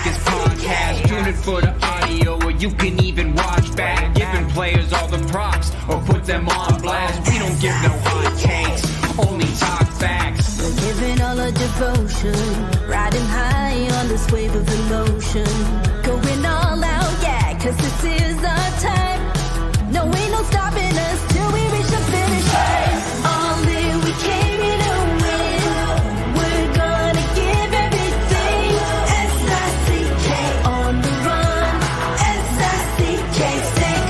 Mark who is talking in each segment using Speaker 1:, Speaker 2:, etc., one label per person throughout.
Speaker 1: sickest podcast. Tune in for the audio, or you can even watch back. Giving players all the props, or put them on blast. We don't give no hot takes, only talk facts.
Speaker 2: We're giving all our devotion, riding high on this wave of emotion. Going all out, yeah, cause this is our time. No, ain't no stopping us till we reach the finish line. All in, we came here to win. We're gonna give everything. S-I-C-K on the run. S-I-C-K, sick.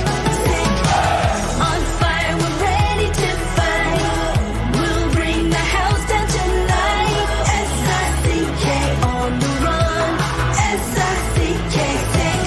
Speaker 2: On fire, we're ready to fight. We'll bring the house down tonight. S-I-C-K on the run. S-I-C-K, sick.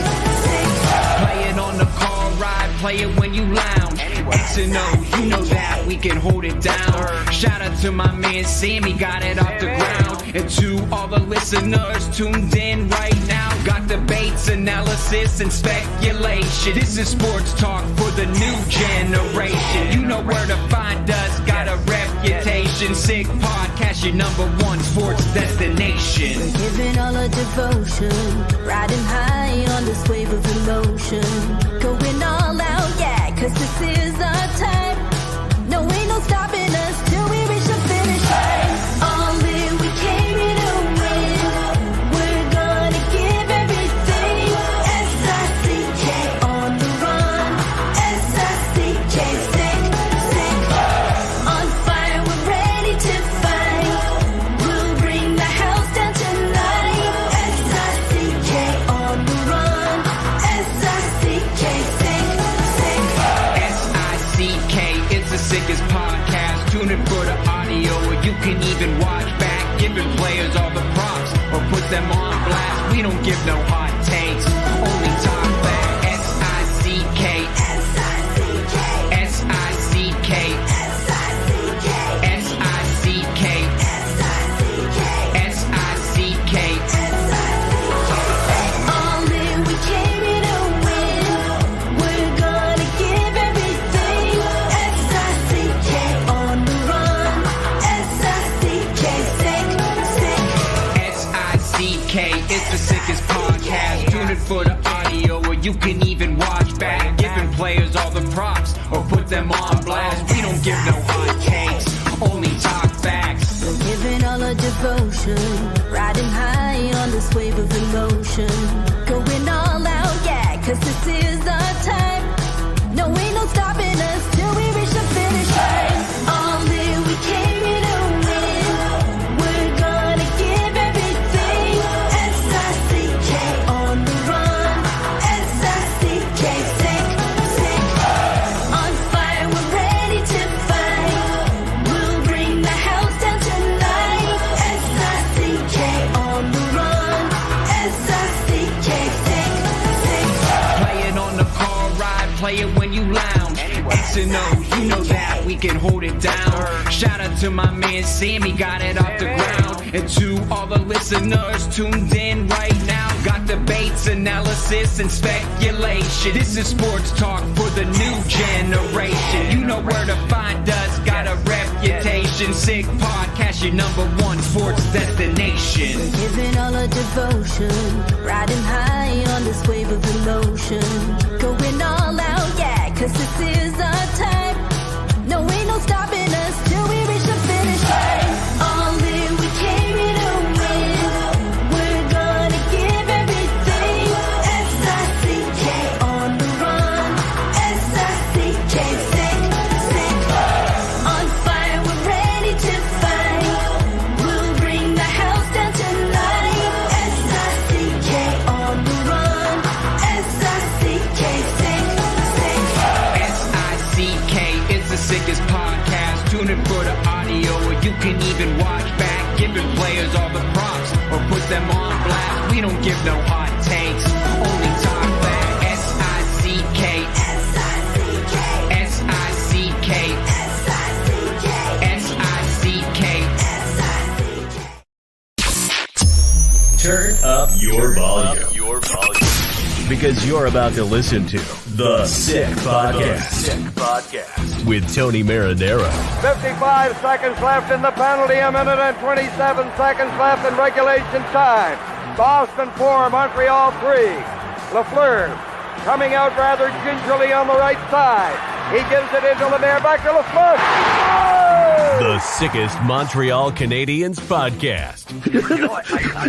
Speaker 1: Play it on the car ride, play it when you lounge. X and O, you know that we can hold it down. Shout out to my man Sammy, got it off the ground. And to all the listeners tuned in right now. Got debates, analysis, and speculation. This is sports talk for the new generation. You know where to find us, got a reputation. Sick podcast, your #1 sports destination.
Speaker 2: We're giving all our devotion, riding high on this wave of emotion. Going all out, yeah, cause this is our time. No, ain't no stopping us till we reach the finish line. All in, we came here to win. We're gonna give everything. S-I-C-K on the run. S-I-C-K, sick. On fire, we're ready to fight. We'll bring the house down tonight. S-I-C-K on the run. S-I-C-K, sick.
Speaker 1: S-I-C-K, it's the sickest podcast. Tune in for the audio, or you can even watch back. Giving players all the props, or put them on blast. We don't give no hot takes, only talk back. S-I-C-K,
Speaker 2: S-I-C-K,
Speaker 1: S-I-C-K,
Speaker 2: S-I-C-K,
Speaker 1: S-I-C-K,
Speaker 2: S-I-C-K,
Speaker 1: S-I-C-K.
Speaker 2: All in, we came here to win. We're gonna give everything. S-I-C-K on the run. S-I-C-K, sick.
Speaker 1: S-I-C-K, it's the sickest podcast. Tune in for the audio, or you can even watch back. Giving players all the props, or put them on blast. We don't give no hot takes, only talk facts.
Speaker 2: We're giving all our devotion, riding high on this wave of emotion. Going all out, yeah, cause this is our time. No, ain't no stopping us till we reach the finish line. All in, we came here to win. We're gonna give everything. S-I-C-K on the run. S-I-C-K, sick. On fire, we're ready to fight. We'll bring the house down tonight. S-I-C-K on the run. S-I-C-K, sick.
Speaker 1: Play it on the car ride, play it when you lounge. X and O, you know that we can hold it down. Shout out to my man Sammy, got it off the ground. And to all the listeners tuned in right now. Got debates, analysis, and speculation. This is sports talk for the new generation. You know where to find us, got a reputation. Sick podcast, your #1 sports destination.
Speaker 2: We're giving all our devotion, riding high on this wave of emotion. Going all out, yeah, cause this is our time. No, ain't no stopping us till we reach the finish line. All in, we came here to win. We're gonna give everything. S-I-C-K on the run. S-I-C-K, sick. On fire, we're ready to fight. We'll bring the house down tonight. S-I-C-K on the run. S-I-C-K, sick.
Speaker 1: S-I-C-K, it's the sickest podcast. Tune in for the audio, or you can even watch back. Giving players all the props, or put them on blast. We don't give no hot takes, only talk back. S-I-C-K,
Speaker 2: S-I-C-K,
Speaker 1: S-I-C-K,
Speaker 2: S-I-C-K,
Speaker 1: S-I-C-K.
Speaker 2: S-I-C-K.
Speaker 3: Turn up your volume. Because you're about to listen to The Sick Podcast. With Tony Marinaro.
Speaker 4: 55 seconds left in the penalty, a minute and 27 seconds left in regulation time. Boston 4, Montreal 3. Lafleur coming out rather gingerly on the right side. He gives it into Lemaire, back to Lafleur. Oh!
Speaker 3: The sickest Montreal Canadiens podcast.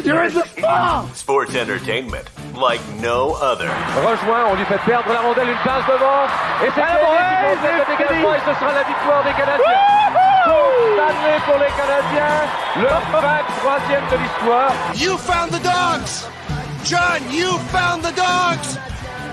Speaker 4: You're in the fall!
Speaker 3: Sports entertainment like no other.
Speaker 5: Rejoint, on lui fait perdre la rondelle, une passe devant. Et c'est le dégagement et ce sera la victoire des Canadiens. Coupe Stanley pour les Canadiens. Le 23e de l'histoire.
Speaker 6: You found the dogs! John, you found the dogs!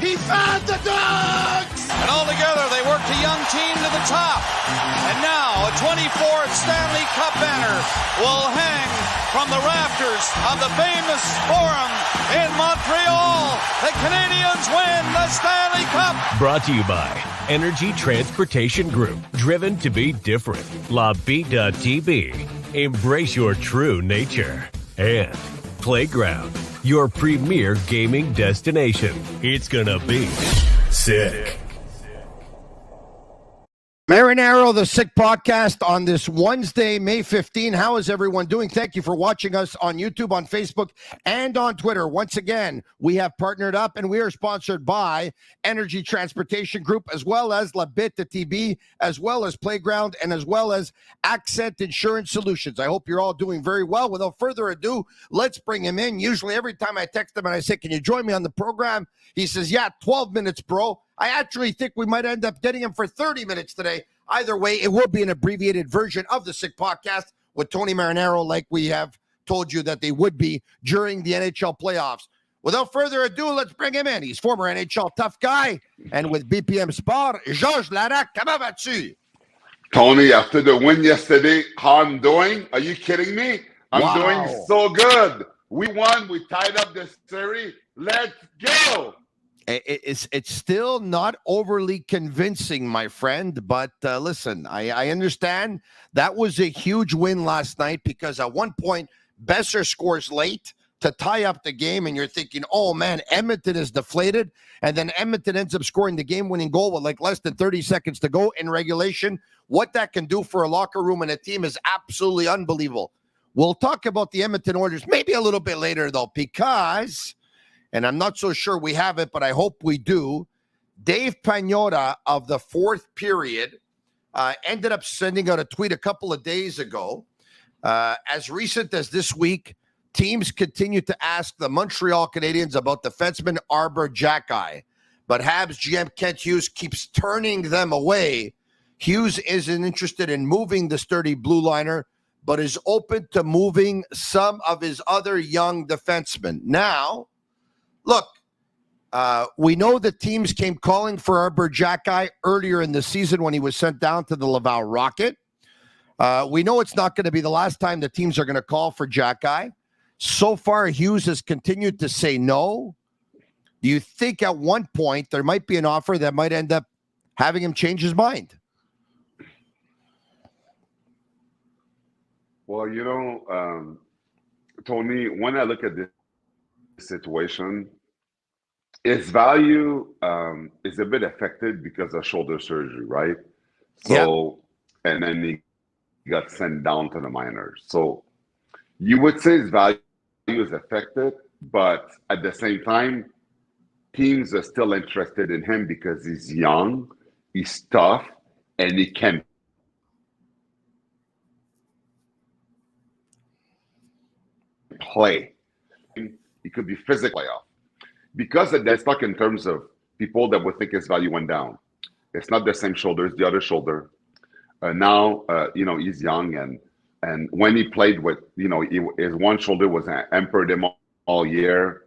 Speaker 6: He found the dogs! And all together, they worked a young team to the top. And now, a 24th Stanley Cup banner will hang from the rafters of the famous Forum in Montreal. The Canadiens win the Stanley Cup.
Speaker 3: Brought to you by Energy Transportation Group. Driven to be different. La Vida TV. Embrace your true nature. And Playground, your premier gaming destination. It's gonna be sick.
Speaker 7: Marinaro, the Sick Podcast on this Wednesday, May 15. How is everyone doing? Thank you for watching us on YouTube, on Facebook, and on Twitter. Once again, we have partnered up and we are sponsored by Energy Transportation Group, as well as La Bita TV, as well as Playground, and as well as Accent Insurance Solutions. I hope you're all doing very well. Without further ado, let's bring him in. Usually every time I text him and I say, can you join me on the program? He says, yeah, 12 minutes, bro. I actually think we might end up getting him for 30 minutes today. Either way, it will be an abbreviated version of the Sick Podcast with Tony Marinaro, like we have told you that they would be during the NHL playoffs. Without further ado, let's bring him in. He's former NHL tough guy, and with BPM Sport, Georges Laraque. Comment vas-tu?
Speaker 8: Tony, after the win yesterday, how I'm doing? Are you kidding me? I'm doing so good. We won. We tied up the series. Let's go.
Speaker 7: It's still not overly convincing, my friend, but listen, I understand that was a huge win last night because at one point, Besser scores late to tie up the game, and you're thinking, oh, man, Edmonton is deflated, and then Edmonton ends up scoring the game-winning goal with like less than 30 seconds to go in regulation. What that can do for a locker room and a team is absolutely unbelievable. We'll talk about the Edmonton Oilers maybe a little bit later, though, because... and I'm not so sure we have it, but I hope we do. Dave Pagnotta of the fourth period ended up sending out a tweet a couple of days ago. As recent as this week, teams continue to ask the Montreal Canadiens about defenseman Arber Xhekaj, but Habs GM Kent Hughes keeps turning them away. Hughes isn't interested in moving the sturdy blue liner, but is open to moving some of his other young defensemen. Now, look, we know that teams came calling for Arber Xhekaj earlier in the season when he was sent down to the Laval Rocket. We know it's not going to be the last time the teams are going to call for Xhekaj. So far, Hughes has continued to say no. Do you think at one point there might be an offer that might end up having him change his mind?
Speaker 8: Well, Tony, when I look at this situation, its value is a bit affected because of shoulder surgery, right? So, and then he got sent down to the minors. So you would say his value is affected, but at the same time, teams are still interested in him because he's young, he's tough, and he can play. He could be physically off. Because they're stuck in terms of people that would think his value went down. It's not the same shoulder, it's the other shoulder. Now, he's young, and when he played with, his one shoulder was hampered him all year,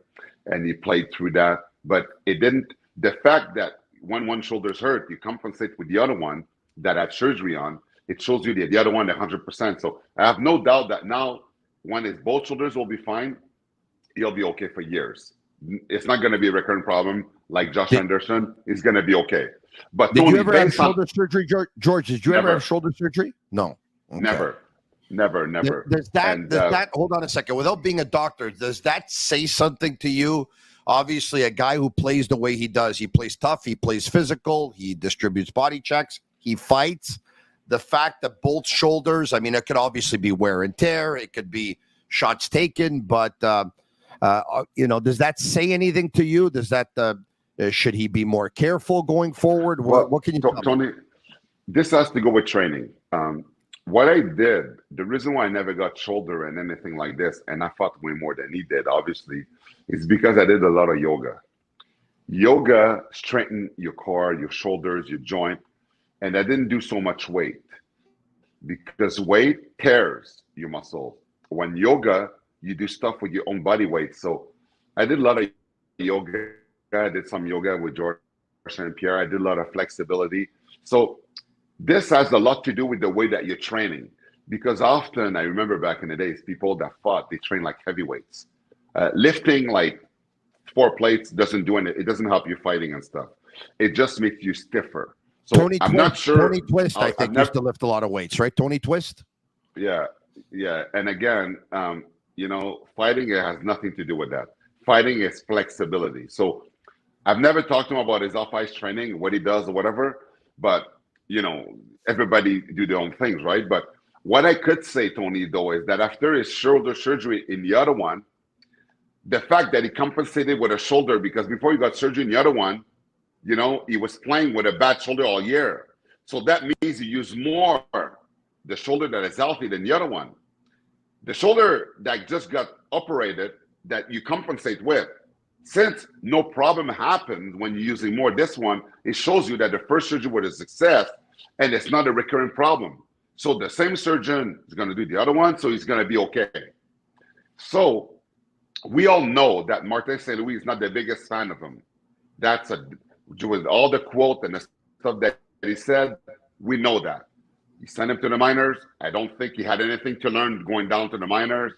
Speaker 8: and he played through that. But it didn't, the fact that when one shoulder's hurt, you compensate with the other one that had surgery on, it shows you the other one 100%. So I have no doubt that now, when his both shoulders will be fine, he'll be okay for years. It's not going to be a recurrent problem like Josh Anderson. He's going to be okay. But
Speaker 7: did
Speaker 8: Tony,
Speaker 7: you ever have shoulder surgery, George? Did you ever have shoulder surgery? No. Okay.
Speaker 8: Never.
Speaker 7: Does that, hold on a second, without being a doctor, does that say something to you? Obviously, a guy who plays the way he does, he plays tough, he plays physical, he distributes body checks, he fights. The fact that both shoulders, I mean, it could obviously be wear and tear, it could be shots taken, but Does that say anything to you? Does that should he be more careful going forward? What can you tell me?
Speaker 8: Tony, this has to go with training. What I did, the reason why I never got shoulder and anything like this, and I fought way more than he did, obviously, is because I did a lot of yoga. Yoga strengthens your core, your shoulders, your joint, and I didn't do so much weight because weight tears your muscles. When yoga, you do stuff with your own body weight. So I did a lot of yoga. I did some yoga with George and Pierre. I did a lot of flexibility. So this has a lot to do with the way that you're training, because often I remember back in the days, people that fought, they train like heavyweights. Lifting like 4 plates doesn't do anything. It doesn't help you fighting and stuff. It just makes you stiffer. So I'm not sure.
Speaker 7: Tony Twist, I think, used to lift a lot of weights, right? Tony Twist?
Speaker 8: Yeah. And again, fighting, it has nothing to do with that. Fighting is flexibility. So I've never talked to him about his off-ice training, what he does or whatever, but everybody do their own things, right? But what I could say, Tony, though, is that after his shoulder surgery in the other one, the fact that he compensated with a shoulder, because before he got surgery in the other one, he was playing with a bad shoulder all year. So that means he used more the shoulder that is healthy than the other one. The shoulder that just got operated that you compensate with, since no problem happened when you're using more this one, it shows you that the first surgery was a success and it's not a recurrent problem. So the same surgeon is going to do the other one, so he's going to be okay. So we all know that Martin St. Louis is not the biggest fan of him. With all the quote and the stuff that he said, we know that. He sent him to the minors. I don't think he had anything to learn going down to the minors.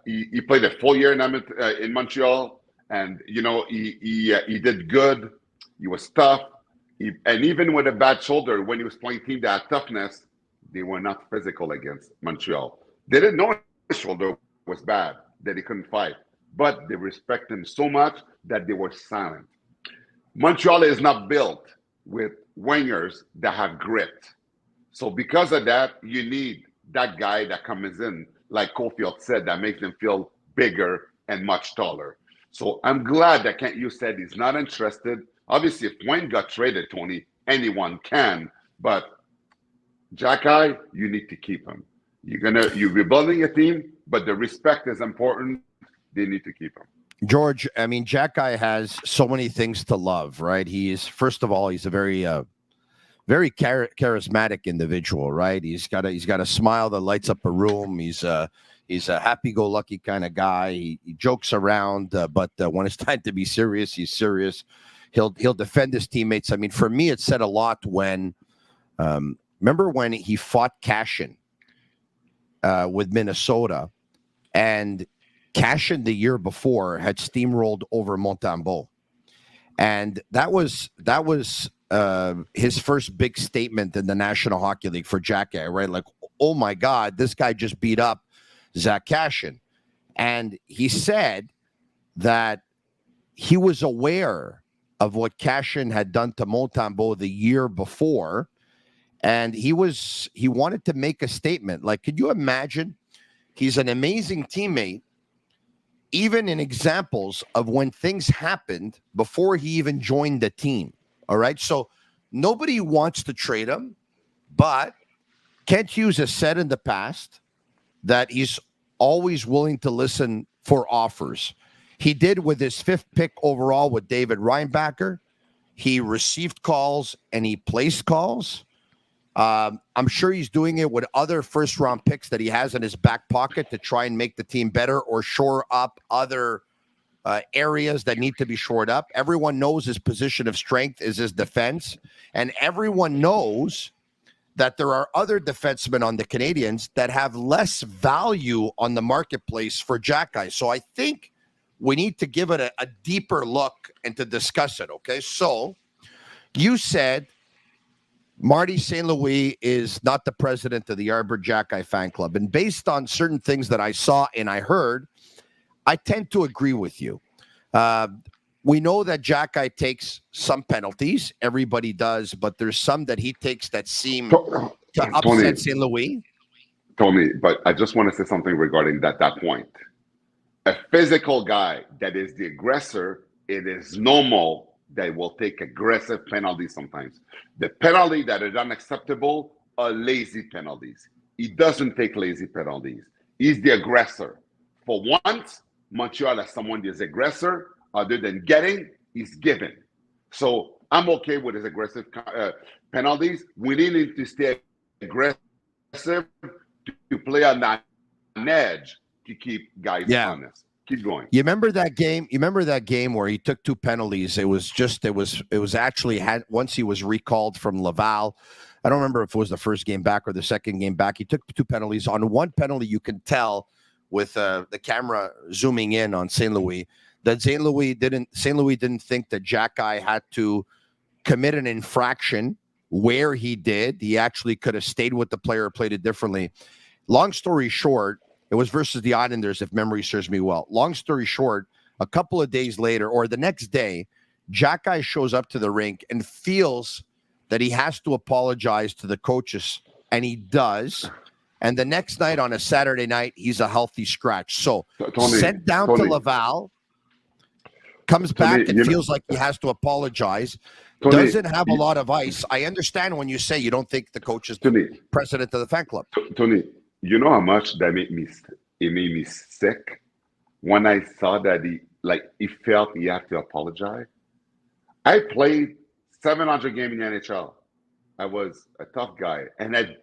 Speaker 8: He played a full year in Montreal, and he did good. He was tough, and even with a bad shoulder, when he was playing team that had toughness, they were not physical against Montreal. They didn't know his shoulder was bad, that he couldn't fight, but they respect him so much that they were silent. Montreal is not built with wingers that have grit. So because of that, you need that guy that comes in, like Caulfield said, that makes them feel bigger and much taller. So I'm glad that Kent Hughes said he's not interested. Obviously, if Wayne got traded, Tony, anyone can. But Xhekaj, you need to keep him. You're rebuilding a team, but the respect is important. They need to keep him.
Speaker 7: George, I mean, Xhekaj has so many things to love, right? First of all, he's a very charismatic individual, right? He's got a smile that lights up a room. He's a happy-go-lucky kind of guy. He jokes around, but when it's time to be serious, he's serious. He'll defend his teammates. I mean, for me, it said a lot when remember when he fought Cashin with Minnesota, and Cashin the year before had steamrolled over Montembeault, and that was his first big statement in the National Hockey League for Xhekaj, right? Like, oh my God, this guy just beat up Zach Cashin. And he said that he was aware of what Cashin had done to Montembeault the year before, and he wanted to make a statement. Like, could you imagine? He's an amazing teammate, even in examples of when things happened before he even joined the team. All right. So nobody wants to trade him, but Kent Hughes has said in the past that he's always willing to listen for offers. He did with his 5th pick overall with David Reinbacher. He received calls and he placed calls. I'm sure he's doing it with other first-round picks that he has in his back pocket to try and make the team better or shore up other areas that need to be shored up. Everyone knows his position of strength is his defense, and everyone knows that there are other defensemen on the Canadiens that have less value on the marketplace for Xhekaj. So I think we need to give it a deeper look and to discuss it, okay? So you said Marty St. Louis is not the president of the Arber Xhekaj fan club, and based on certain things that I saw and I heard, I tend to agree with you. We know that Xhekaj takes some penalties. Everybody does, but there's some that he takes that seem to upset St. Louis.
Speaker 8: Tony, but I just want to say something regarding that point. A physical guy that is the aggressor, it is normal that will take aggressive penalties sometimes. The penalty that is unacceptable are lazy penalties. He doesn't take lazy penalties. He's the aggressor. For once, Montreal has someone that's aggressor. Other than getting, he's giving. So I'm okay with his aggressive penalties. We need to stay aggressive to play on that edge to keep guys honest. Keep going.
Speaker 7: You remember that game? You remember that game where he took 2 penalties? It was actually once he was recalled from Laval. I don't remember if it was the first game back or the second game back. He took 2 penalties. On one penalty, you can tell with the camera zooming in on St. Louis that St. Louis didn't think that Xhekaj had to commit an infraction where he did. He actually could have stayed with the player or played it differently. Long story short, it was versus the Islanders, if memory serves me well. Long story short, a couple of days later or the next day, Xhekaj shows up to the rink and feels that he has to apologize to the coaches, and he does. And the next night on a Saturday night, he's a healthy scratch. So sent down to Laval, comes back and feels like he has to apologize. Doesn't have a lot of ice. I understand when you say you don't think the coach is the president of the fan club.
Speaker 8: Tony, you know how much that made me sick when I saw that he felt he had to apologize. I played 700 games in the NHL. I was a tough guy, and I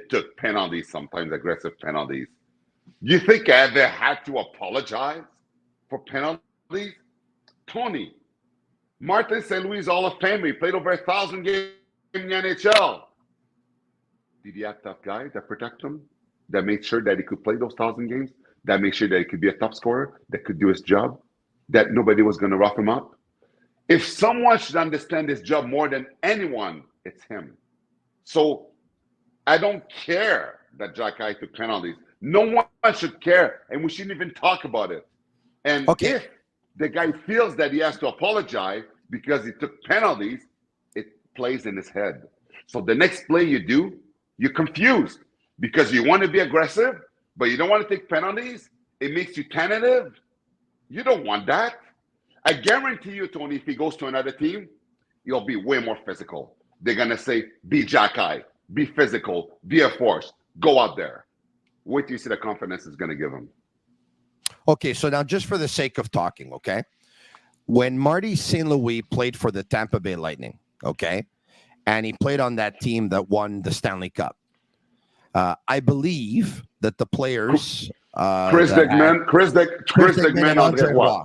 Speaker 8: took penalties sometimes, aggressive penalties. You think I ever had to apologize for penalties? Tony, Martin St. Louis Hall of Fame. He played over 1,000 games in the NHL. Did he have tough guys that protect him? That made sure that he could play those 1,000 games? That made sure that he could be a top scorer? That could do his job? That nobody was going to rough him up? If someone should understand his job more than anyone, it's him. So I don't care that Xhekaj took penalties. No one should care, and we shouldn't even talk about it. And if the guy feels that he has to apologize because he took penalties, it plays in his head. So the next play you do, you're confused because you want to be aggressive, but you don't want to take penalties. It makes you tentative. You don't want that. I guarantee you, Tony, if he goes to another team, he'll be way more physical. They're going to say, be Xhekaj, be physical, be a force, go out there. Wait till you see the confidence it's going to give him.
Speaker 7: Okay, so now just for the sake of talking, okay, when Marty St. Louis played for the Tampa Bay Lightning, okay, and he played on that team that won the Stanley Cup, I believe that the players...
Speaker 8: Chris Digman, Andre Roy.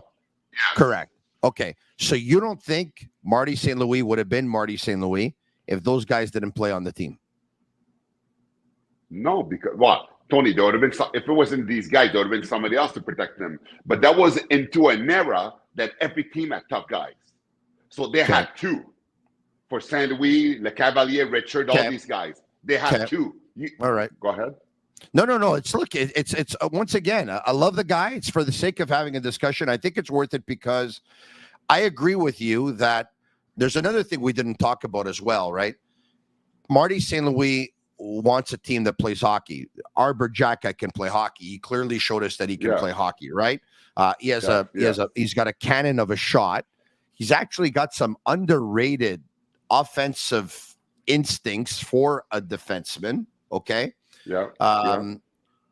Speaker 7: Correct. Okay, so you don't think Marty St. Louis would have been Marty St. Louis if those guys didn't play on the team?
Speaker 8: No, because what? Tony, there would have been if it wasn't these guys, there would have been somebody else to protect them. But that was into an era that every team had tough guys. So they had 2. For St. Louis, Le Cavalier, Richard, all these guys. They had 2.
Speaker 7: All right.
Speaker 8: Go ahead.
Speaker 7: No. It's once again, I love the guy. It's for the sake of having a discussion. I think it's worth it because I agree with you that there's another thing we didn't talk about as well, right? Marty St. Louis wants a team that plays hockey. Arber Xhekaj can play hockey. He clearly showed us that he can play hockey, right? He's got a cannon of a shot. He's actually got some underrated offensive instincts for a defenseman. Okay.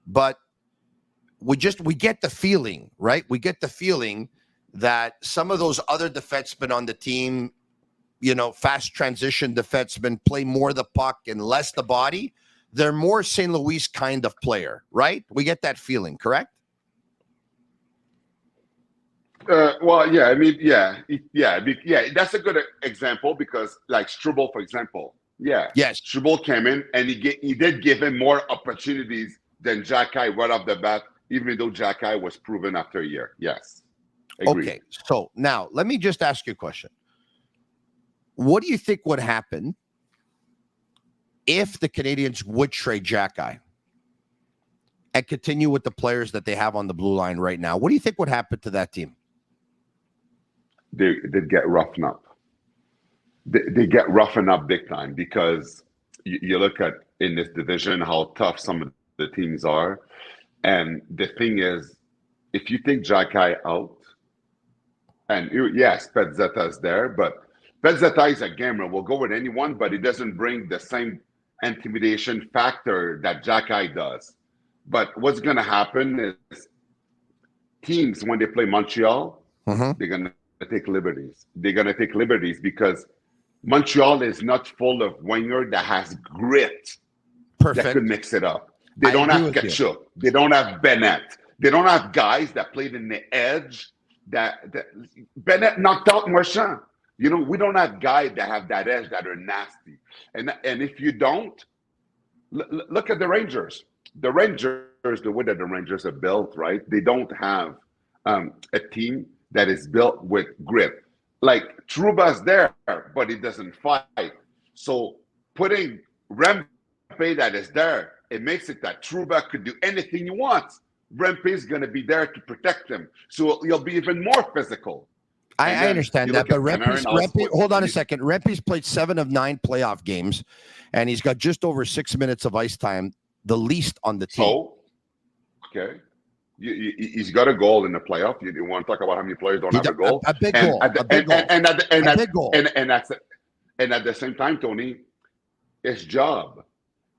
Speaker 7: But we get the feeling, right? We get the feeling that some of those other defensemen on the team, fast transition defensemen, play more the puck and less the body. They're more St. Louis kind of player, right? We get that feeling, correct?
Speaker 8: Well, yeah. I mean, yeah. That's a good example because, like Struble, for example. Yeah.
Speaker 7: Yes.
Speaker 8: Struble came in and he did give him more opportunities than Xhekaj right off the bat, even though Xhekaj was proven after a year. Yes. Agreed.
Speaker 7: Okay. So now let me just ask you a question. What do you think would happen if the Canadians would trade Xhekaj and continue with the players that they have on the blue line right now? What do you think would happen to that team?
Speaker 8: They'd get roughened up. They get roughened up big time because you look at in this division how tough some of the teams are. And the thing is, if you take Xhekaj out, and yes, Pezzetta is there, but Pezzetta is a gamer. Will go with anyone, but he doesn't bring the same intimidation factor that Xhekaj does. But what's going to happen is teams, when they play Montreal, they're going to take liberties. They're going to take liberties because Montreal is not full of winger that has grit.
Speaker 7: Perfect.
Speaker 8: That could mix it up. They don't have Ketchup. They don't have Bennett. They don't have guys that played in the edge. That Bennett knocked out Marchand. You know, we don't have guys that have that edge that are nasty. And if you don't, look at the Rangers. The way that the Rangers are built, right? They don't have a team that is built with grit. Like Trouba's there, but he doesn't fight. So putting Rempe that is there, it makes it that Trouba could do anything he wants. Rempe is going to be there to protect him. So he'll be even more physical.
Speaker 7: I understand that, but Rempe, hold on a second. Rempe's played 7 of 9 playoff games, and he's got just over 6 minutes of ice time, the least on the team.
Speaker 8: So, okay. He's got a goal in the playoff. You want to talk about how many players don't have a goal?
Speaker 7: A big goal. A big goal.
Speaker 8: And at the same time, Tony, his job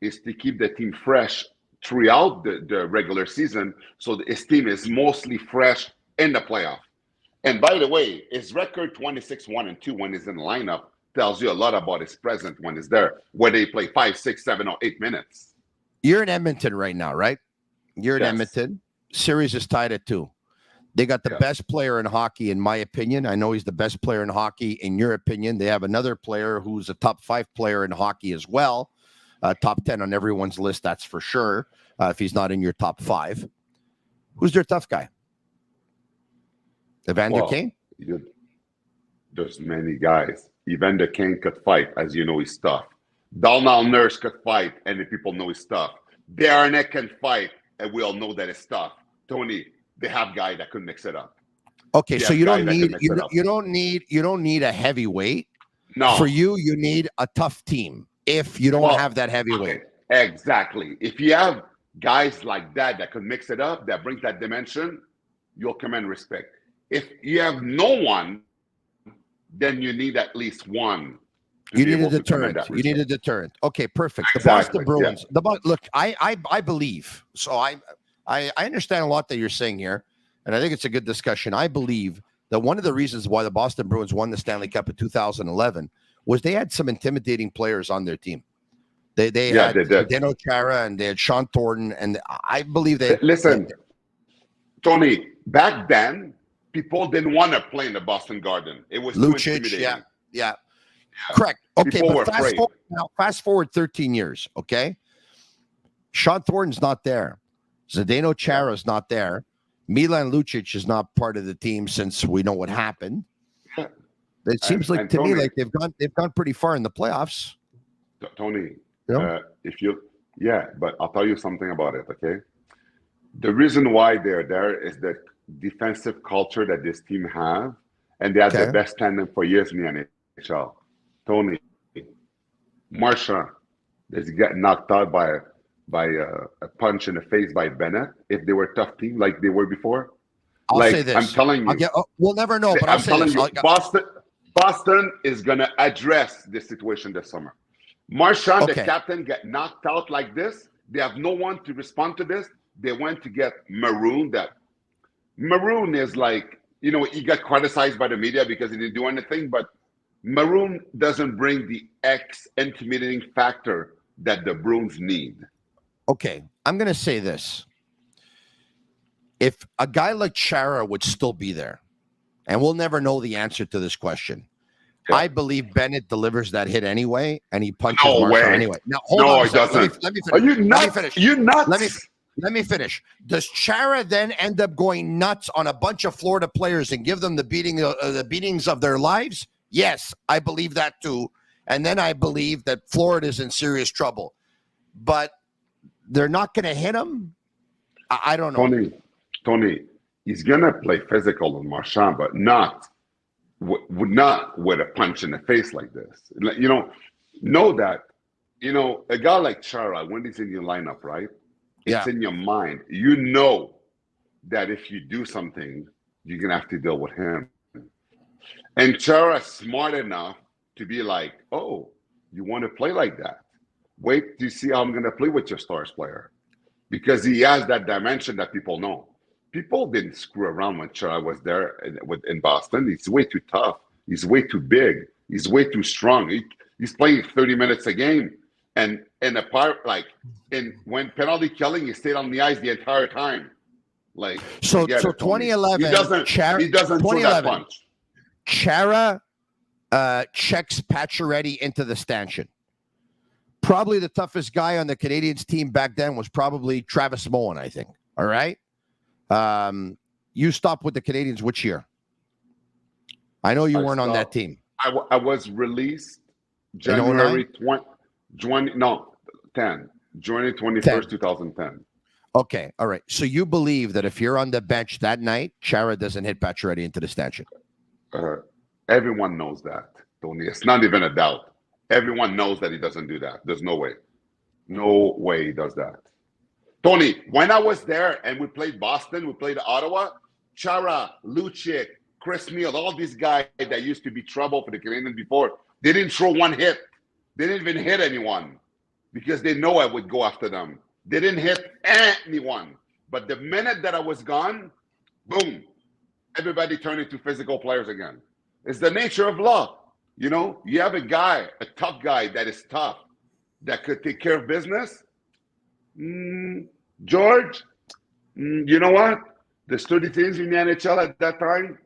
Speaker 8: is to keep the team fresh throughout the regular season, so his team is mostly fresh in the playoff. And by the way, his record 26-1-2 when he's in the lineup tells you a lot about his presence when he's there, whether he play 5, 6, 7, or 8 minutes.
Speaker 7: You're in Edmonton right now, right? You're in Edmonton. Series is tied at 2. They got the best player in hockey, in my opinion. I know he's the best player in hockey, in your opinion. They have another player who's a top 5 player in hockey as well. Top 10 on everyone's list, that's for sure. If he's not in your top 5. Who's their tough guy? Evander Kane?
Speaker 8: There's many guys. Evander Kane could fight, as you know, he's tough. Darnell Nurse could fight, and the people know he's tough. Darnell can fight, and we all know that it's tough. Tony, they have guys that could mix it up.
Speaker 7: Okay, so you don't need a heavyweight.
Speaker 8: No.
Speaker 7: For you need a tough team if you don't have that heavyweight.
Speaker 8: Okay. Exactly. If you have guys like that could mix it up, that brings that dimension, you'll command respect. If you have no one, then you need at least one.
Speaker 7: You need a deterrent. You need a deterrent. Okay, perfect. The
Speaker 8: Exactly,
Speaker 7: Boston Bruins. Look, I believe. So I understand a lot that you're saying here, and I think it's a good discussion. I believe that one of the reasons why the Boston Bruins won the Stanley Cup in 2011 was they had some intimidating players on their team. They had Deno Chara and they had Sean Thornton, and I believe they
Speaker 8: listen. Tony, back then, people didn't want to play in the Boston Garden. It was
Speaker 7: Lucic,
Speaker 8: too intimidating.
Speaker 7: Yeah. Correct. Okay,
Speaker 8: People
Speaker 7: but
Speaker 8: were
Speaker 7: fast forward 13 years, okay? Sean Thornton's not there. Zdeno Chara's not there. Milan Lucic is not part of the team since we know what happened. It seems like to me like they've gone pretty far in the playoffs.
Speaker 8: Tony,
Speaker 7: Yeah.
Speaker 8: But I'll tell you something about it, okay? The reason why they're there is the defensive culture that this team have, and they have the best tandem for years in the NHL. Tony, Marchand, does he get knocked out by a punch in the face by Bennett if they were a tough team like they were before?
Speaker 7: I'll say this.
Speaker 8: I'm telling you.
Speaker 7: We'll never know, but
Speaker 8: I'm telling you, Boston is going to address this situation this summer. Marchand, the captain, get knocked out like this. They have no one to respond to this. They went to get Maroon. Maroon is like, he got criticized by the media because he didn't do anything, but Maroon doesn't bring the intimidating factor that the Bruins need.
Speaker 7: Okay, I'm going to say this. If a guy like Chara would still be there, and we'll never know the answer to this question, I believe Bennett delivers that hit anyway, and he punches Marchand anyway. Now, hold on.
Speaker 8: He doesn't.
Speaker 7: Let me finish.
Speaker 8: Are you nuts? You nuts?
Speaker 7: Let me finish. Does Chara then end up going nuts on a bunch of Florida players and give them the beatings of their lives? Yes, I believe that too. And then I believe that Florida's in serious trouble. But they're not going to hit him? I don't know.
Speaker 8: Tony, he's going to play physical with Marchand, but not with a punch in the face like this. Know that, a guy like Chara, when he's in your lineup, right? It's in your mind. that if you do something, you're going to have to deal with him. And Chara's smart enough to be like, oh, you want to play like that? Wait to see how I'm going to play with your stars player. Because he has that dimension that people know. People didn't screw around when Chara was there in Boston. He's way too tough. He's way too big. He's way too strong. He's playing 30 minutes a game. And when penalty killing, he stayed on the ice the entire time. Like
Speaker 7: so 2011,
Speaker 8: he doesn't throw that punch.
Speaker 7: Chara checks Pacioretty into the stanchion. Probably the toughest guy on the Canadiens team back then was probably Travis Moen, I think. All right. You stopped with the Canadiens which year? I know you weren't on that team.
Speaker 8: I was released January 21st, 2010.
Speaker 7: Okay. All right. So you believe that if you're on the bench that night, Chara doesn't hit Pacioretty into the stanchion?
Speaker 8: Everyone knows that, Tony. It's not even a doubt. Everyone knows that he doesn't do that. There's no way. No way he does that. Tony, when I was there and we played Boston, we played Ottawa, Chara, Lucic, Chris Neal, all these guys that used to be trouble for the Canadiens before, they didn't throw one hit. They didn't even hit anyone because they know I would go after them. They didn't hit anyone. But the minute that I was gone, boom, everybody turned into physical players again. It's the nature of law. You know, you have a guy, a tough guy that is tough, that could take care of business. George, you know what? There's 30 teams in the NHL at that time.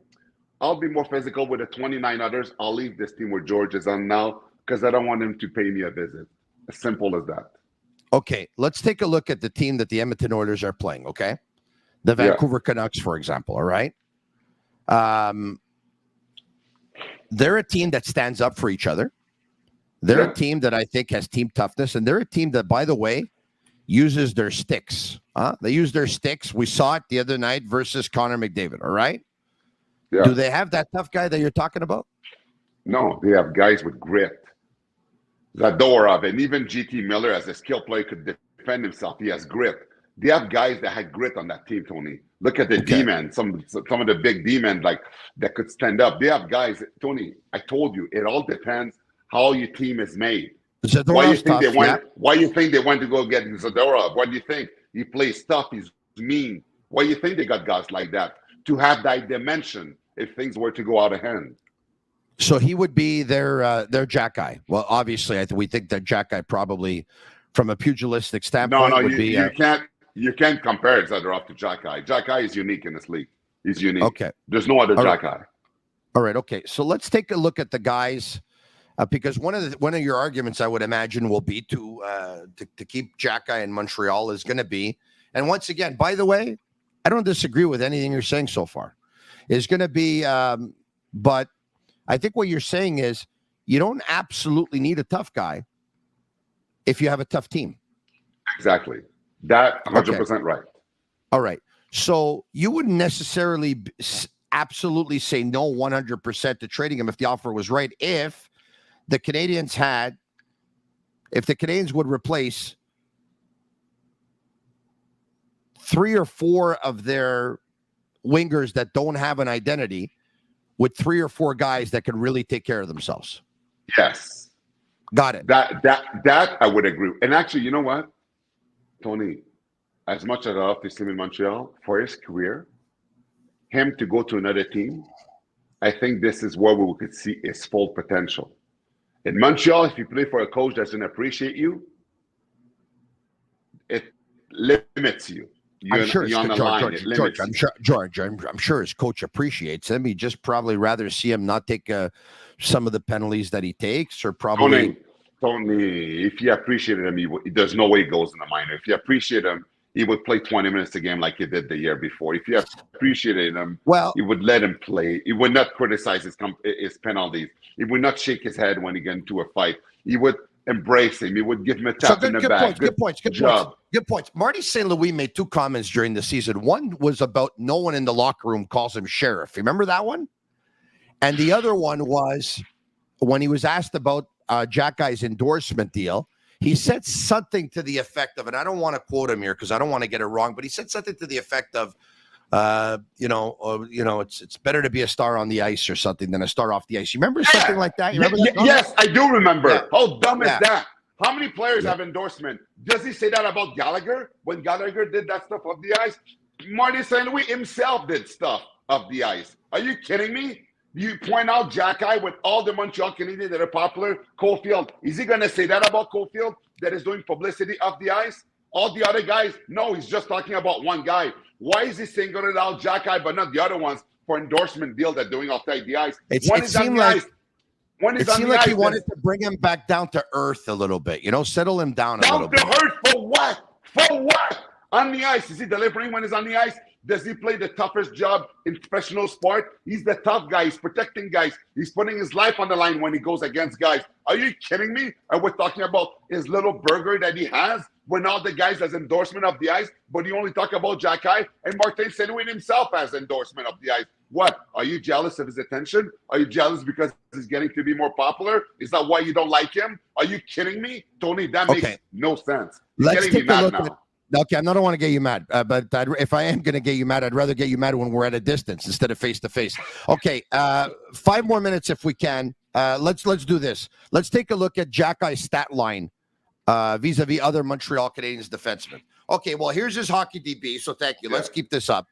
Speaker 8: I'll be more physical with the 29 others. I'll leave this team where George is on now because I don't want him to pay me a visit. As simple as that.
Speaker 7: Okay, let's take a look at the team that the Edmonton Oilers are playing, okay? The Vancouver Canucks, for example, all right? They're a team that stands up for each other. They're a team that I think has team toughness, and they're a team that, by the way, uses their sticks. They use their sticks. We saw it the other night versus Connor McDavid, all right?
Speaker 8: Yeah.
Speaker 7: Do they have that tough guy that you're talking about?
Speaker 8: No, they have guys with grit. Zadorov and even GT Miller, as a skill player, could defend himself. He has grit. They have guys that had grit on that team, Tony. Look at the D-men, some of the big D-men like that could stand up. They have guys, Tony, I told you, it all depends how your team is made. Why you think they went to go get Zadorov? What do you think? He plays tough, he's mean. Why do you think they got guys like that? To have that dimension if things were to go out of hand.
Speaker 7: So he would be their Jack Guy. Well, obviously, we think that Jack Guy probably, from a pugilistic standpoint, would be.
Speaker 8: You can't compare Zadorov to Jack Guy. Jack Guy is unique in this league. He's unique.
Speaker 7: Okay.
Speaker 8: There's no other Jack Guy.
Speaker 7: All right. Okay. So let's take a look at the guys, because one of your arguments, I would imagine, will be to keep Jack Guy in Montreal is going to be, and once again, by the way, I don't disagree with anything you're saying so far. Is going to be, but I think what you're saying is you don't absolutely need a tough guy if you have a tough team.
Speaker 8: Exactly. That 100% right.
Speaker 7: All right. So you wouldn't necessarily absolutely say no 100% to trading him if the offer was right. If the Canadiens would replace 3 or 4 of their wingers that don't have an identity with 3 or 4 guys that can really take care of themselves.
Speaker 8: Yes.
Speaker 7: Got it.
Speaker 8: That I would agree. And actually, you know what, Tony, as much as I love to see him in Montreal, for his career, him to go to another team, I think this is where we could see his full potential. In Montreal, if you play for a coach that doesn't appreciate you, it limits you.
Speaker 7: I'm sure his coach appreciates him. He'd just probably rather see him not take some of the penalties that he takes, or probably.
Speaker 8: Tony, if you appreciated him, there's no way he goes in the minor. If you appreciate him, he would play 20 minutes a game like he did the year before. If you appreciated him, he would let him play. He would not criticize his penalties. He would not shake his head when he got into a fight. He would embrace him. He would give him a tap in the back.
Speaker 7: Good points. Marty St. Louis made 2 comments during the season. One was about no one in the locker room calls him sheriff. Remember that one? And the other one was when he was asked about Jack Guy's endorsement deal, he said something to the effect of, and I don't want to quote him here because I don't want to get it wrong, but he said something to the effect of, It's better to be a star on the ice or something than a star off the ice. You remember something like that? You remember that?
Speaker 8: Yes, I do remember.
Speaker 7: Yeah.
Speaker 8: How dumb is
Speaker 7: Yeah.
Speaker 8: that? How many players have endorsement? Does he say that about Gallagher when Gallagher did that stuff off the ice? Martin St. Louis himself did stuff off the ice. Are you kidding me? You point out Xhekaj with all the Montreal Canadiens that are popular. Caulfield, is he going to say that about Caulfield that is doing publicity off the ice? All the other guys, no, he's just talking about one guy. Why is he singling out Xhekaj but not the other ones for endorsement deal they're doing off the ice?
Speaker 7: It seemed like he wanted to bring him back down to earth a little bit, settle him down a little bit.
Speaker 8: Down to earth for what? For what? On the ice, is he delivering when he's on the ice? Does he play the toughest job in professional sport? He's the tough guy. He's protecting guys. He's putting his life on the line when he goes against guys. Are you kidding me? And we're talking about his little burger that he has when all the guys has endorsement of the ice, but you only talk about Xhekaj, and Martin St. Louis himself has endorsement of the ice. What? Are you jealous of his attention? Are you jealous because he's getting to be more popular? Is that why you don't like him? Are you kidding me? Tony, that makes no sense. You're
Speaker 7: Let's
Speaker 8: getting me
Speaker 7: take a
Speaker 8: mad
Speaker 7: look
Speaker 8: now.
Speaker 7: at. Okay, I don't want to get you mad, but if I am going to get you mad, I'd rather get you mad when we're at a distance instead of face to face. Okay, 5 more minutes if we can. Let's do this. Let's take a look at Xhekaj's stat line vis-a-vis other Montreal Canadiens defensemen. Okay, well, here's his hockey DB, so thank you. Let's keep this up.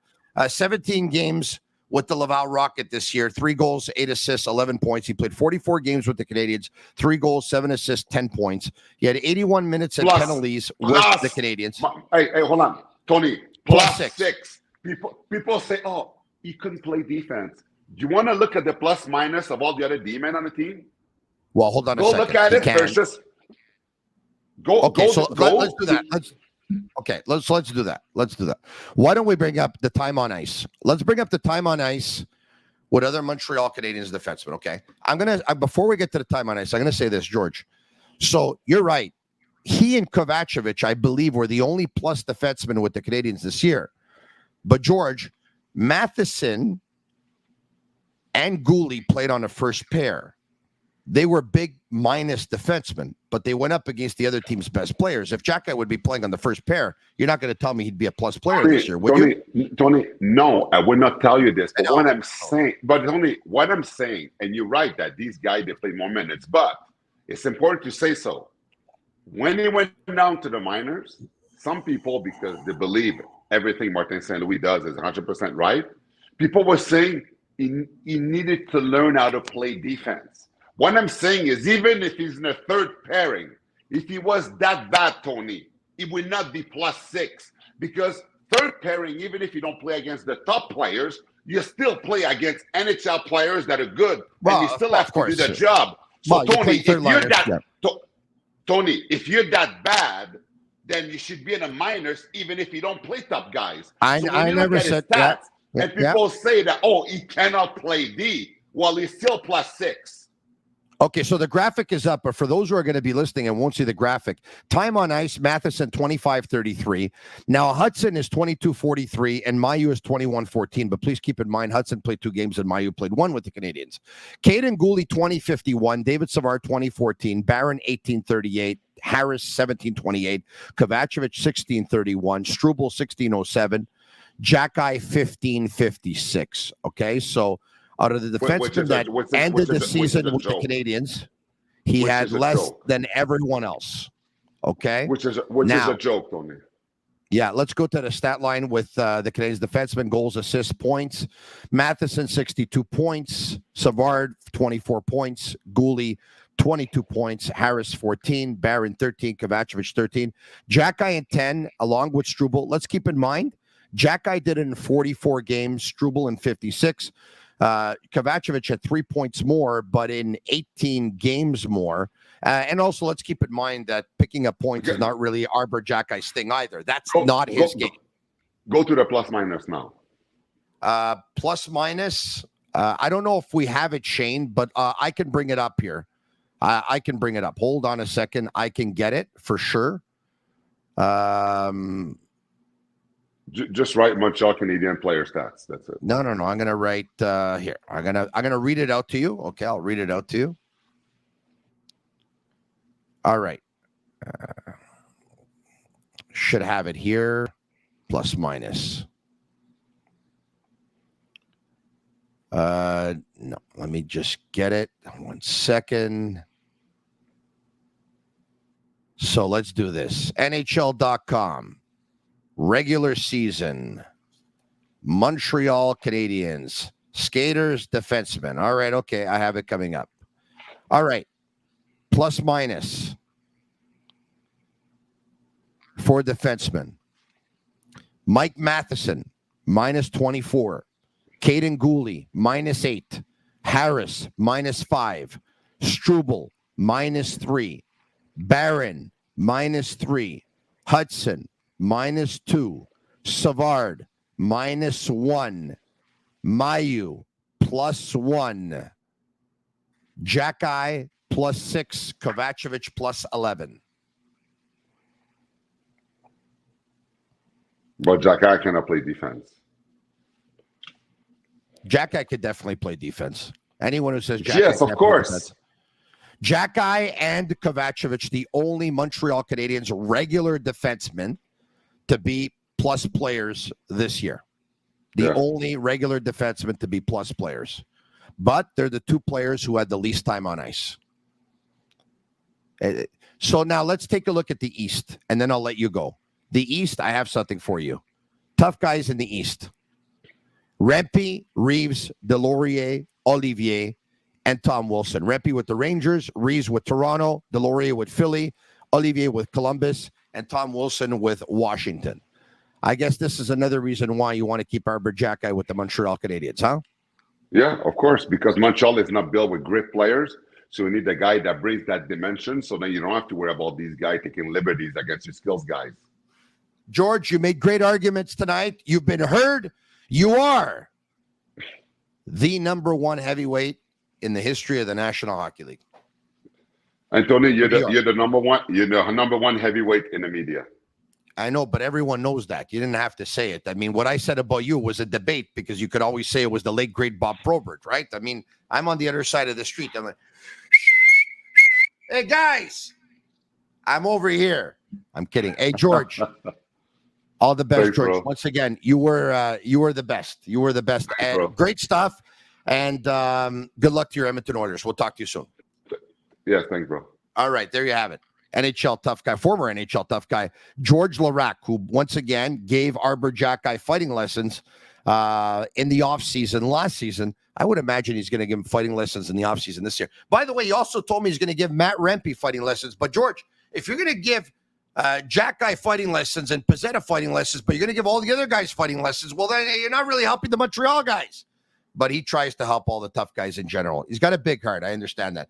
Speaker 7: 17 games with the Laval Rocket this year, 3 goals, 8 assists, 11 points. He played 44 games with the Canadiens, 3 goals, 7 assists, 10 points. He had 81 minutes and penalties with the Canadiens.
Speaker 8: Hey, hold on. Tony,
Speaker 7: plus
Speaker 8: 6. People say, oh, he couldn't play defense. Do you want to look at the plus minus of all the other D-men on the team?
Speaker 7: Well, hold on a second.
Speaker 8: Go look at it versus...
Speaker 7: Let's do that. Let's do that. Let's do that. Why don't we bring up the time on ice? Let's bring up the time on ice with other Montreal Canadiens defensemen, okay? Before we get to the time on ice, I'm going to say this, George. So you're right. He and Kovacevic, I believe, were the only plus defensemen with the Canadiens this year. But George, Matheson and Gouli played on the first pair. They were big minus defensemen, but they went up against the other team's best players. If Xhekaj would be playing on the first pair, you're not going to tell me he'd be a plus player this year, would you?
Speaker 8: Tony, no, I would not tell you this. But what I'm saying, and you're right that these guys, they play more minutes, but it's important to say so. When he went down to the minors, some people, because they believe everything Martin St. Louis does is 100% right, people were saying he needed to learn how to play defense. What I'm saying is, even if he's in a third pairing, if he was that bad, Tony, he would not be plus 6. Because third pairing, even if you don't play against the top players, you still play against NHL players that are good, and you still have to do the job. So, Tony, if you're that bad, then you should be in the minors, even if you don't play top guys.
Speaker 7: I never said that.
Speaker 8: And people say that, he cannot play D. Well, he's still plus 6.
Speaker 7: Okay, so the graphic is up, but for those who are going to be listening and won't see the graphic, time on ice, Matheson 25-33. Now Hudson is 22-43 and Mailloux is 21-14, but please keep in mind Hudson played 2 games and Mailloux played 1 with the Canadiens. Caden Gouli 20-51, David Savard 20-14, Barron 18-38, Harris 17-28, Kovacevic 16-31, Struble 16-07, Xhekaj 15-56. Okay, so out of the defenseman that ended the season with the Canadiens, he had less than everyone else. Okay?
Speaker 8: Which is a joke, Tony.
Speaker 7: Yeah, let's go to the stat line with the Canadiens defenseman, goals, assists, points. Matheson, 62 points. Savard, 24 points. Gouli, 22 points. Harris, 14. Barron, 13. Kovacevic, 13. Xhekaj in 10, along with Struble. Let's keep in mind, Xhekaj did it in 44 games, Struble in 56. Kovacevic had 3 points more, but in 18 games more. And also, let's keep in mind that picking up points is not really Arber Xhekaj's thing either. That's not his game.
Speaker 8: Go to the plus minus now.
Speaker 7: Plus minus. I don't know if we have it, Shane, but I can bring it up here. I can bring it up. Hold on a second. I can get it for sure.
Speaker 8: Just write Montreal Canadian player stats. That's it.
Speaker 7: No. I'm going to write here. I'm gonna read it out to you. Okay, I'll read it out to you. All right. Should have it here. Plus minus. No, let me just get it. 1 second. So let's do this. NHL.com. Regular season. Montreal Canadiens. Skaters, defensemen. All right, okay, I have it coming up. All right. Plus minus for defensemen. Mike Matheson, minus 24. Caden Gooley, minus 8. Harris, minus 5. Struble, minus 3. Barron, minus 3. Hudson, minus 2. Savard, minus 1. Mayu, plus 1. Xhekaj, plus 6. Kovacevic, plus 11.
Speaker 8: But Xhekaj cannot play defense.
Speaker 7: Xhekaj could definitely play defense. Anyone who says Xhekaj
Speaker 8: yes, of course.
Speaker 7: Xhekaj and Kovacevic, the only Montreal Canadiens regular defensemen to be plus players this year. The only regular defensemen to be plus players. But they're the two players who had the least time on ice. So now let's take a look at the East, and then I'll let you go. The East, I have something for you. Tough guys in the East. Rempe, Reeves, Delorier, Olivier, and Tom Wilson. Rempe with the Rangers, Reeves with Toronto, Delorier with Philly, Olivier with Columbus, and Tom Wilson with Washington. I guess this is another reason why you want to keep Arber Xhekaj with the Montreal Canadiens, huh?
Speaker 8: Yeah, of course, because Montreal is not built with great players. So you need a guy that brings that dimension. So then you don't have to worry about these guys taking liberties against your skills guys.
Speaker 7: George, you made great arguments tonight. You've been heard. You are the number one heavyweight in the history of the National Hockey League.
Speaker 8: And Tony, you're the number one. You're the number one heavyweight in the media.
Speaker 7: I know, but everyone knows that. You didn't have to say it. I mean, what I said about you was a debate because you could always say it was the late, great Bob Probert, right? I mean, I'm on the other side of the street. I'm like, hey, guys, I'm over here. I'm kidding. Hey, George, all the best,
Speaker 8: Thanks,
Speaker 7: George.
Speaker 8: bro.
Speaker 7: Once again, you were the best. You were the best.
Speaker 8: Thanks,
Speaker 7: And great stuff. And good luck to your Edmonton Oilers. We'll talk to you soon.
Speaker 8: Yes, thanks, bro.
Speaker 7: All right, there you have it. NHL tough guy, former NHL tough guy, George Laraque, who once again gave Arber Xhekaj fighting lessons in the offseason last season. I would imagine he's going to give him fighting lessons in the offseason this year. By the way, he also told me he's going to give Matt Rempe fighting lessons. But, George, if you're going to give Xhekaj fighting lessons and Pezzetta fighting lessons, but you're going to give all the other guys fighting lessons, well, then you're not really helping the Montreal guys. But he tries to help all the tough guys in general. He's got a big heart. I understand that.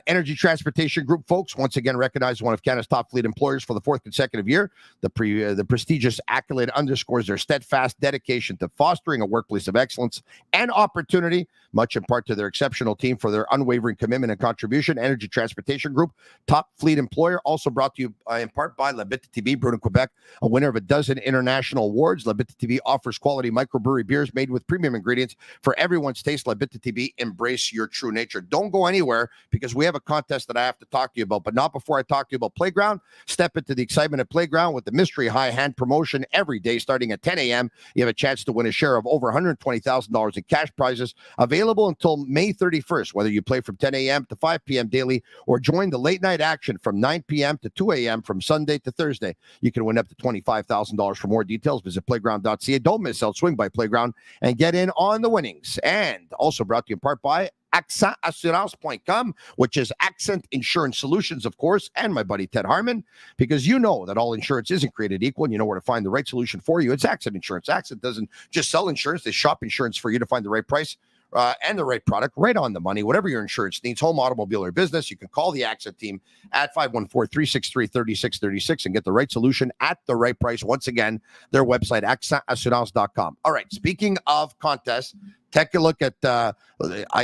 Speaker 7: Energy Transportation Group, folks, once again recognized one of Canada's top fleet employers for the fourth consecutive year. The prestigious accolade underscores their steadfast dedication to fostering a workplace of excellence and opportunity, much in part to their exceptional team for their unwavering commitment and contribution. Energy Transportation Group, top fleet employer, also brought to you in part by La Bitte TV, brewed in Quebec, a winner of a dozen international awards. La Bitte TV offers quality microbrewery beers made with premium ingredients for everyone's taste. La Bitte TV, embrace your true nature. Don't go anywhere because we have a contest that I have to talk to you about, but not before I talk to you about Playground. Step into the excitement of Playground with the Mystery High Hand promotion every day starting at 10 a.m. You have a chance to win a share of over $120,000 in cash prizes available until May 31st, whether you play from 10 a.m. to 5 p.m. daily or join the late night action from 9 p.m. to 2 a.m. from Sunday to Thursday. You can win up to $25,000. For more details, visit playground.ca. Don't miss out. Swing by Playground and get in on the winning. And also brought to you in part by AccentAssurance.com, which is Accent Insurance Solutions, of course, and my buddy Ted Harmon, because you know that all insurance isn't created equal and you know where to find the right solution for you. It's Accent Insurance. Accent doesn't just sell insurance. They shop insurance for you to find the right price and the right product right on the money. Whatever your insurance needs, home, automobile, or business, you can call the Accent team at 514-363-3636 and get the right solution at the right price. Once again, their website, AccentAssurance.com. All right, speaking of contests, take a look at, I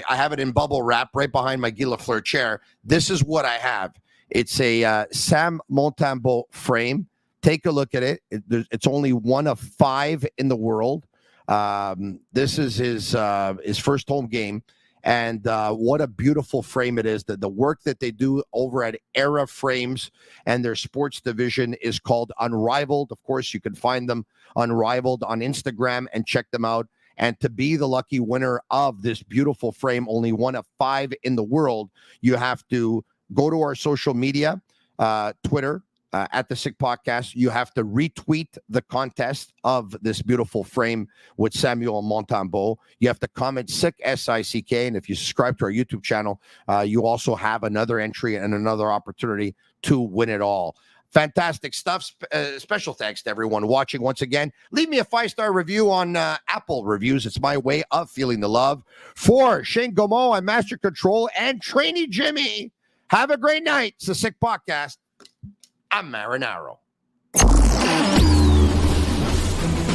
Speaker 7: have it in bubble wrap right behind my Guy Lafleur chair. This is what I have. It's a Sam Montembeault frame. Take a look at it. It's only one of 5 in the world. This is his first home game. And what a beautiful frame it is. The work that they do over at Era Frames and their sports division is called Unrivaled. Of course, you can find them Unrivaled on Instagram and check them out. And to be the lucky winner of this beautiful frame, only one of 5 in the world, you have to go to our social media, Twitter, at the Sick Podcast. You have to retweet the contest of this beautiful frame with Samuel Montembeault. You have to comment Sick, S-I-C-K. And if you subscribe to our YouTube channel, you also have another entry and another opportunity to win it all. Fantastic stuff. Special thanks to everyone watching once again. Leave me a 5-star review on Apple Reviews. It's my way of feeling the love. For Shane Gomo, I'm Master Control and Trainee Jimmy. Have a great night. It's the Sick Podcast. I'm Marinaro.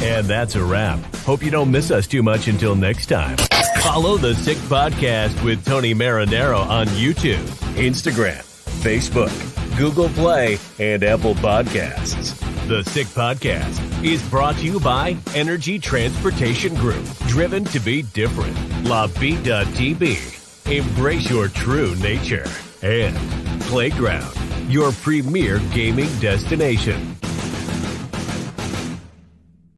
Speaker 3: And that's a wrap. Hope you don't miss us too much until next time. Follow the Sick Podcast with Tony Marinaro on YouTube, Instagram, Facebook, Google Play, and Apple Podcasts. The Sick Podcast is brought to you by Energy Transportation Group, driven to be different. LaVie.tv, embrace your true nature. And Playground, your premier gaming destination.